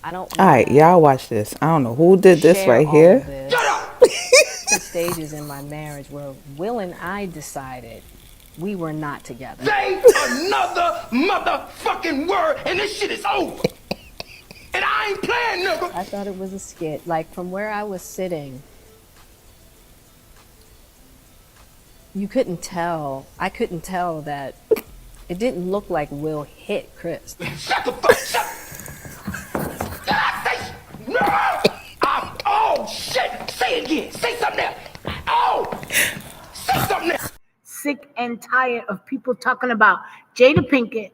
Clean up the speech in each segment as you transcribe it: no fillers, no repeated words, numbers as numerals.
I don't All right, y'all watch this. I don't know who did this right here. Stages in my marriage where Will and I decided we were not together. Say another motherfucking word and this shit is over. And I ain't playing, nigga. I thought it was a skit. Like, from where I was sitting, you couldn't tell. I couldn't tell that it didn't look like Will hit Chris. Shut the fuck up. Oh, shit. Say it again. Say something else. Oh, say something else. Sick and tired of people talking about Jada Pinkett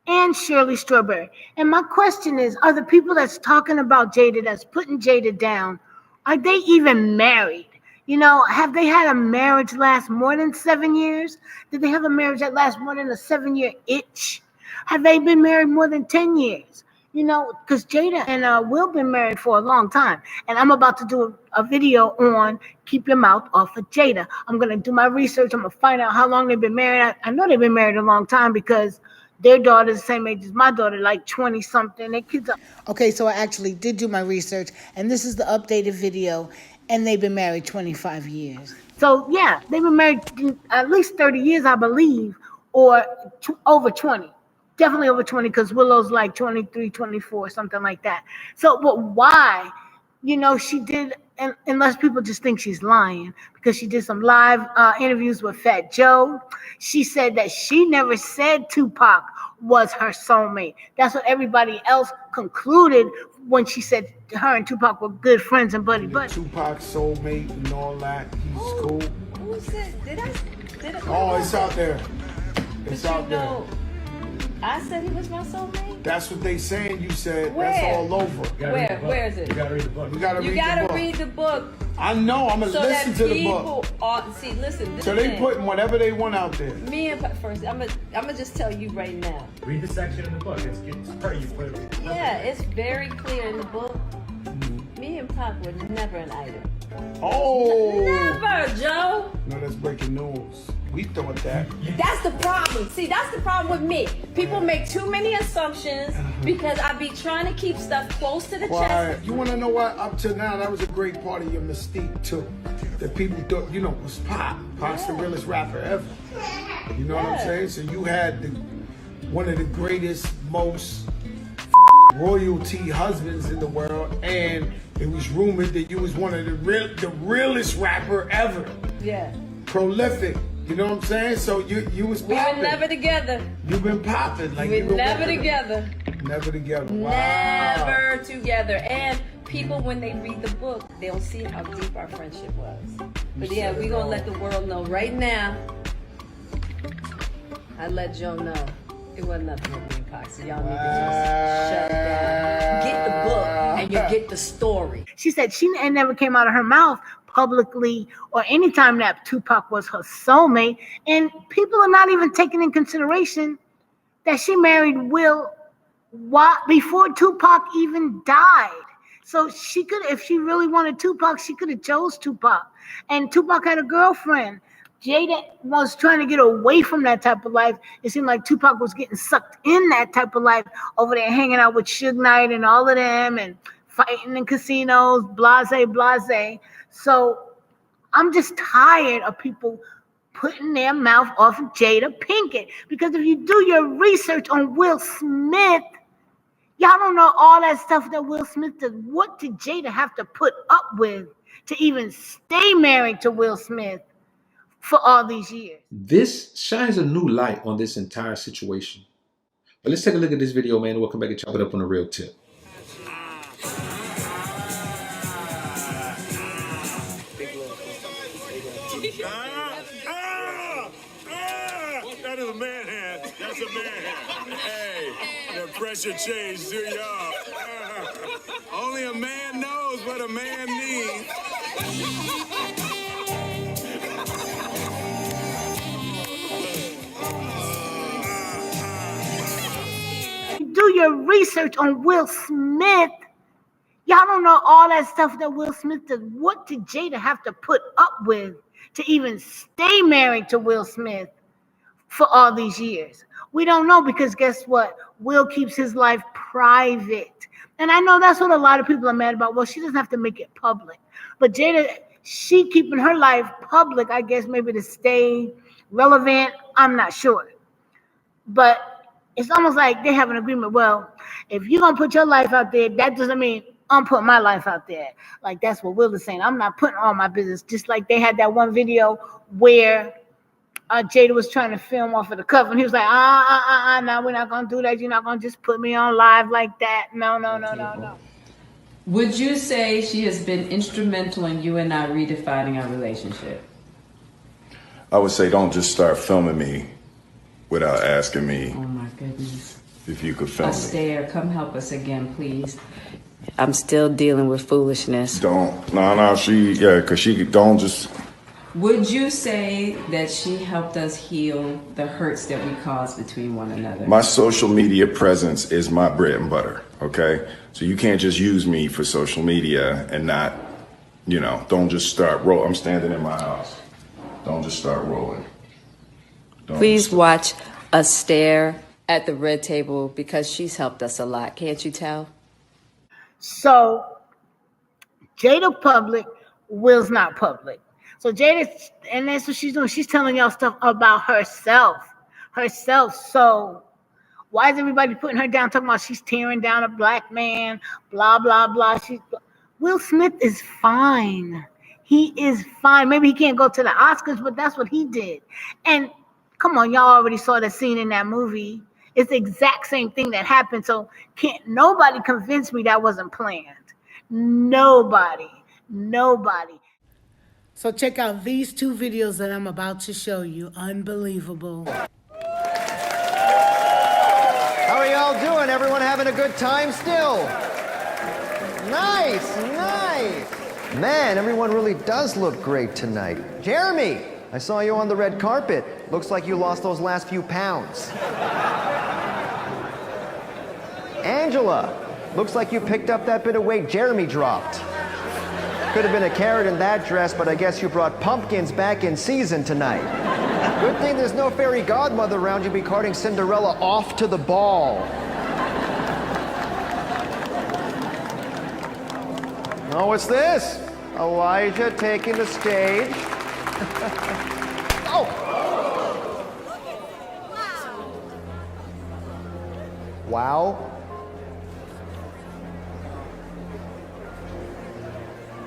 and Shirley Strawberry. And my question is, are the people that's talking about Jada, that's putting Jada down, are they even married? You know, have they had a marriage last more than 7 years? Did they have a marriage that lasts more than a 7-year itch? Have they been married more than 10 years? You know, because Jada and Will been married for a long time. And I'm about to do a video on keep your mouth off of Jada. I'm going to do my research. I'm going to find out how long they've been married. I know they've been married a long time because their daughter's the same age as my daughter, like 20-something. Their kids are... Okay, so I actually did do my research, and this is the updated video, and they've been married 25 years. So, yeah, they've been married at least 30 years, I believe, or over 20. Definitely over 20 because Willow's like 23, 24, something like that. So, but why? You know, she did, and unless people just think she's lying, because she did some live interviews with Fat Joe. She said that she never said Tupac was her soulmate. That's what everybody else concluded when she said her and Tupac were good friends and buddy. Tupac's soulmate and all that. He's cool. Who said? Did I? Oh, it's out there. It's out there. I said he was my soulmate? That's what they saying you said. Where? That's all over. Where is it? You gotta read the book. You gotta read the book. I know. I'm gonna listen to the book. See, listen. So they putting whatever they want out there. Me and first, I'm gonna just tell you right now. Read the section in the book. It's pretty clear. Yeah, it's very clear in the book. Me and Pac were never an item. Oh. Never, Joe. No, that's breaking news. We thought that. That's the problem. See, that's the problem with me. People make too many assumptions because I be trying to keep stuff close to the chest. You want to know what? Up to now, that was a great part of your mystique, too. That people thought, you know, was Pac. Pac's the realest rapper ever. You know what I'm saying? So you had one of the greatest, most royalty husbands in the world, and it was rumored that you was one of the realest rapper ever. Yeah. Prolific. You know what I'm saying? So you was popping. We were never together. You've been popping. Like we were never together. Never together. Wow. Never together. And people, when they read the book, they'll see how deep our friendship was. But yeah, we're going to let the world know right now. I let Joe know. It wasn't nothing with me and Pac. So y'all need to just shut down. Get the book and you get the story. She said she never came out of her mouth publicly or anytime that Tupac was her soulmate. And people are not even taking in consideration that she married Will before Tupac even died. So she could, if she really wanted Tupac, she could have chose Tupac. And Tupac had a girlfriend. Jada was trying to get away from that type of life. It seemed like Tupac was getting sucked in that type of life over there, hanging out with Suge Knight and all of them and fighting in casinos, blase. So I'm just tired of people putting their mouth off of Jada Pinkett. Because if you do your research on Will Smith, y'all don't know all that stuff that Will Smith did. What did Jada have to put up with to even stay married to Will Smith for all these years? This shines a new light on this entire situation. But let's take a look at this video, man, and we'll come back and chop it up on a real tip. That is a man hand. That's a man hand. Hey, the pressure changed to y'all. Only a man knows what a man needs. Do your research on Will Smith. Y'all don't know all that stuff that Will Smith did. What did Jada have to put up with to even stay married to Will Smith for all these years? We don't know because guess what? Will keeps his life private. And I know that's what a lot of people are mad about. Well, she doesn't have to make it public. But Jada, she keeping her life public, I guess maybe to stay relevant. I'm not sure. But it's almost like they have an agreement. Well, if you're going to put your life out there, that doesn't mean I'm putting my life out there. Like, that's what Will is saying. I'm not putting all my business. Just like they had that one video where Jada was trying to film off of the cover. And he was like, no, we're not going to do that. You're not going to just put me on live like that. No. Would you say she has been instrumental in you and I redefining our relationship? I would say don't just start filming me without asking me. Oh my goodness. If you could film me. Astaire, come help us again, please. I'm still dealing with foolishness. Because she don't just. Would you say that she helped us heal the hurts that we caused between one another? My social media presence is my bread and butter, okay? So you can't just use me for social media and not, don't just start rolling. I'm standing in my house. Don't just start rolling. Please watch Astaire at the red table because she's helped us a lot. Can't you tell? So Jada public, Will's not public. So Jada, and that's what she's doing. She's telling y'all stuff about herself. So why is everybody putting her down, talking about she's tearing down a black man, blah, blah, blah. Will Smith is fine. He is fine. Maybe he can't go to the Oscars, but that's what he did. And come on, y'all already saw the scene in that movie. It's the exact same thing that happened. So can't nobody convince me that wasn't planned. Nobody. So check out these two videos that I'm about to show you. Unbelievable. How are y'all doing? Everyone having a good time still? Nice. Man, everyone really does look great tonight. Jeremy, I saw you on the red carpet. Looks like you lost those last few pounds. Angela, looks like you picked up that bit of weight Jeremy dropped. Could have been a carrot in that dress, but I guess you brought pumpkins back in season tonight. Good thing there's no fairy godmother around. You'll be carting Cinderella off to the ball. Oh, what's this? Elijah taking the stage. Oh! Wow.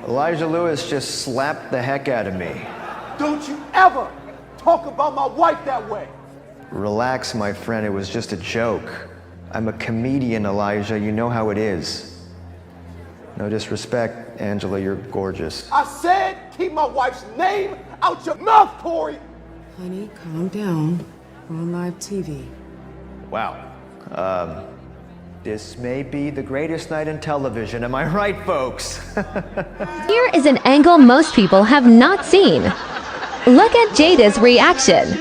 Elijah Lewis just slapped the heck out of me. Don't you ever talk about my wife that way. Relax, my friend. It was just a joke. I'm a comedian, Elijah. You know how it is. No disrespect, Angela. You're gorgeous. I said keep my wife's name out your mouth, Corey. Honey, calm down. We're on live TV. Wow. This may be the greatest night in television. Am I right, folks? Here is an angle most people have not seen. Look at Jada's reaction.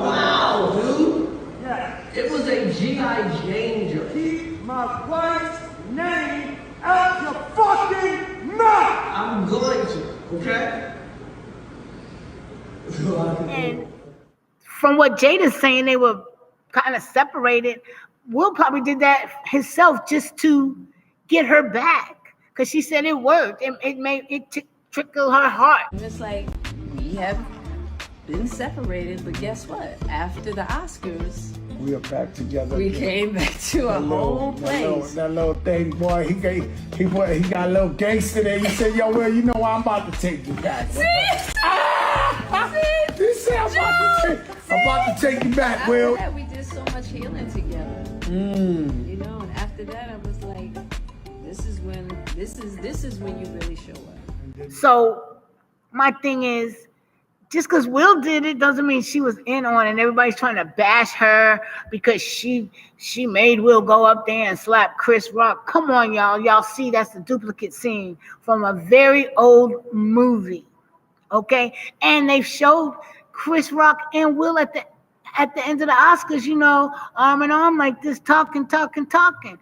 Wow, dude. Yeah. It was a G.I. Jane joke. Keep my wife's name out your fucking mouth. I'm going to, okay? And from what Jada's saying, they were kind of separated. Will probably did that himself just to get her back, because she said it worked. It made it trickle her heart. And it's like, we have been separated, but guess what? After the Oscars, we are back together. We came back to a whole place. That little thing, boy, he got a little gangster there. He said, yo, Will, you know what? I'm about to take you back. He said, I'm about to take you back, Will. After that, we did so much healing together. You know, and after that, I was like, this is when you really show up. So my thing is, just because Will did it doesn't mean she was in on it. And everybody's trying to bash her because she made Will go up there and slap Chris Rock. Come on, y'all. Y'all see that's the duplicate scene from a very old movie. Okay? And they showed Chris Rock and Will at the end of the Oscars, you know, arm in arm like this, talking. Can't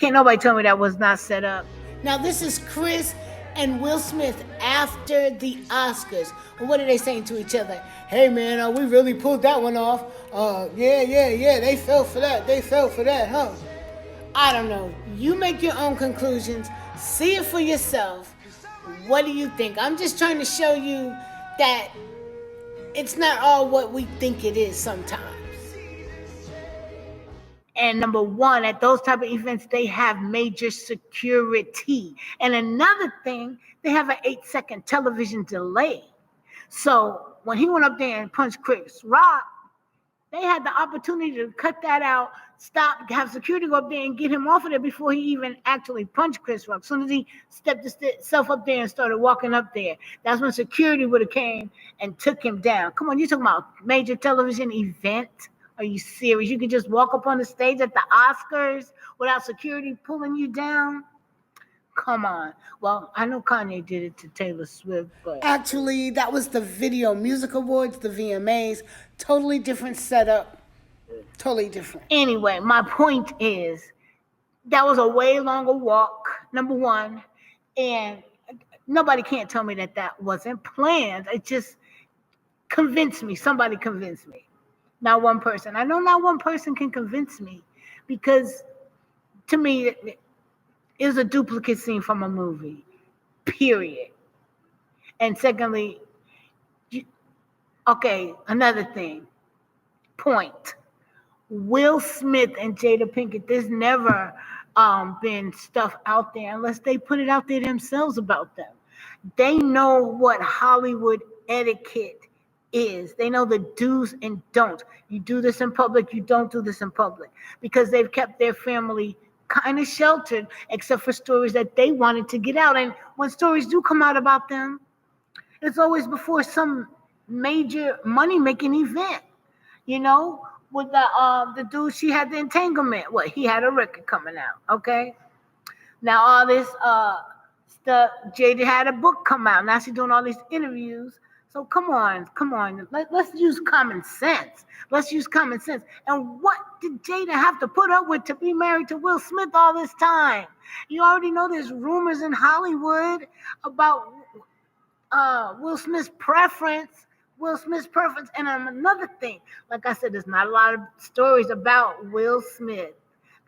nobody tell me that was not set up. Now, this is Chris and Will Smith after the Oscars. And what are they saying to each other? Hey man, we really pulled that one off. Yeah, they fell for that, huh? I don't know. You make your own conclusions. See it for yourself. What do you think? I'm just trying to show you that it's not all what we think it is sometimes. And number one, at those type of events, they have major security. And another thing, they have an 8-second television delay. So when he went up there and punched Chris Rock, they had the opportunity to cut that out, stop, have security go up there and get him off of there before he even actually punched Chris Rock. As soon as he stepped himself up there and started walking up there, that's when security would have came and took him down. Come on, you're talking about major television event? Are you serious? You could just walk up on the stage at the Oscars without security pulling you down? Come on. Well, I know Kanye did it to Taylor Swift, but actually, that was the Video Music Awards, the VMAs. Totally different setup. Totally different. Anyway, my point is, that was a way longer walk, number one, and nobody can't tell me that wasn't planned. It just convinced me. Somebody convinced me. Not one person. I know not one person can convince me, because to me, it was a duplicate scene from a movie, period. And secondly, okay, another thing, point. Will Smith and Jada Pinkett, there's never been stuff out there unless they put it out there themselves about them. They know what Hollywood etiquette is. They know the do's and don'ts. You do this in public, you don't do this in public, because they've kept their family kind of sheltered, except for stories that they wanted to get out. And when stories do come out about them, it's always before some major money-making event. You know, with the dude, she had the entanglement. He had a record coming out, okay? Now all this stuff, Jada had a book come out. Now she's doing all these interviews. So come on. Let's use common sense. And what did Jada have to put up with to be married to Will Smith all this time? You already know there's rumors in Hollywood about Will Smith's preference. And another thing, like I said, there's not a lot of stories about Will Smith.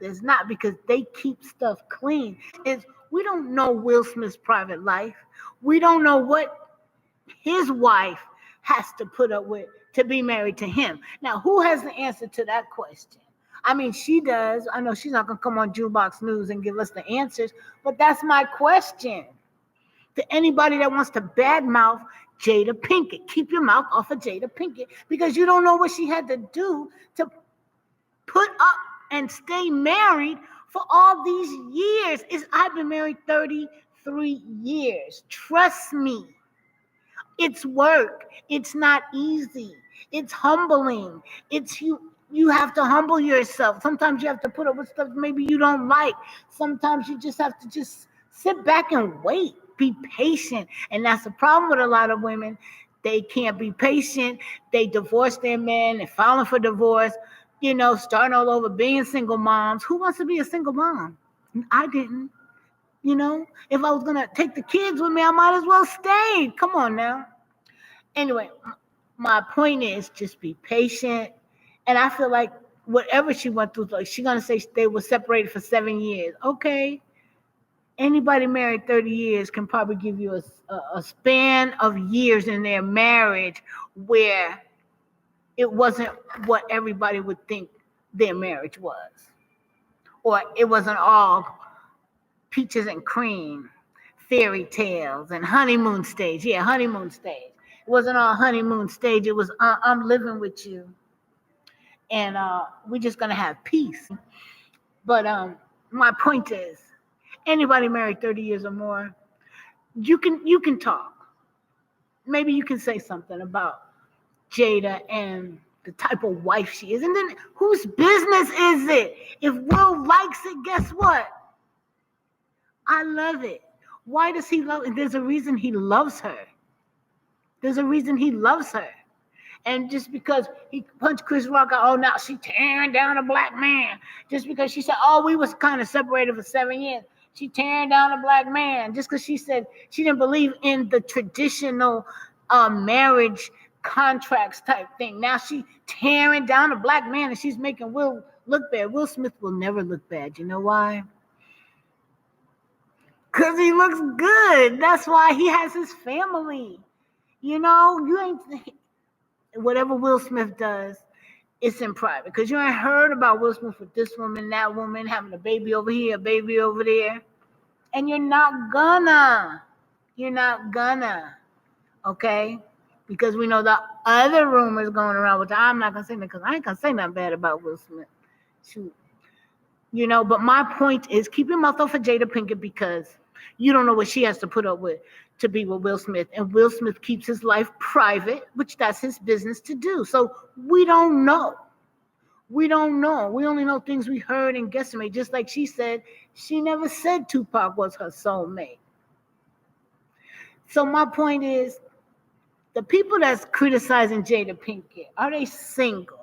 There's not, because they keep stuff clean. We don't know Will Smith's private life. We don't know what his wife has to put up with to be married to him. Now, who has the answer to that question? I mean, she does. I know she's not going to come on Jukebox News and give us the answers, but that's my question. To anybody that wants to badmouth Jada Pinkett, keep your mouth off of Jada Pinkett, because you don't know what she had to do to put up and stay married for all these years. I've been married 33 years. Trust me. It's work. It's not easy. It's humbling. You have to humble yourself. Sometimes you have to put up with stuff maybe you don't like. Sometimes you just have to just sit back and wait. Be patient. And that's the problem with a lot of women. They can't be patient. They divorce their men. They're filing for divorce. Starting all over, being single moms. Who wants to be a single mom? I didn't. If I was going to take the kids with me, I might as well stay. Come on now. Anyway, my point is, just be patient. And I feel like whatever she went through, like she's going to say they were separated for 7 years. Okay. Anybody married 30 years can probably give you a span of years in their marriage where it wasn't what everybody would think their marriage was. Or it wasn't all peaches and cream, fairy tales, and honeymoon stage. Yeah, honeymoon stage. It wasn't all honeymoon stage. It was, I'm living with you, and we're just going to have peace. But my point is, anybody married 30 years or more, you can talk. Maybe you can say something about Jada and the type of wife she is. And then whose business is it? If Will likes it, guess what? I love it. Why does he love it? There's a reason he loves her. And just because he punched Chris Rock out, now she tearing down a black man. Just because she said, we was kind of separated for 7 years. She tearing down a black man just because she said she didn't believe in the traditional marriage contracts type thing. Now she tearing down a black man and she's making Will look bad. Will Smith will never look bad. You know why? Because he looks good. That's why he has his family. You know, you ain't, whatever Will Smith does, it's in private. Because you ain't heard about Will Smith with this woman, that woman, having a baby over here, a baby over there. And you're not gonna. Okay? Because we know the other rumors going around, which I'm not gonna say that because I ain't gonna say nothing bad about Will Smith. Shoot. You know, but my point is keep your mouth off of Jada Pinkett because you don't know what she has to put up with to be with Will Smith. And Will Smith keeps his life private, which that's his business to do. So we don't know. We don't know. We only know things we heard and guesstimate. Just like she said, she never said Tupac was her soulmate. So my point is, the people that's criticizing Jada Pinkett, are they single?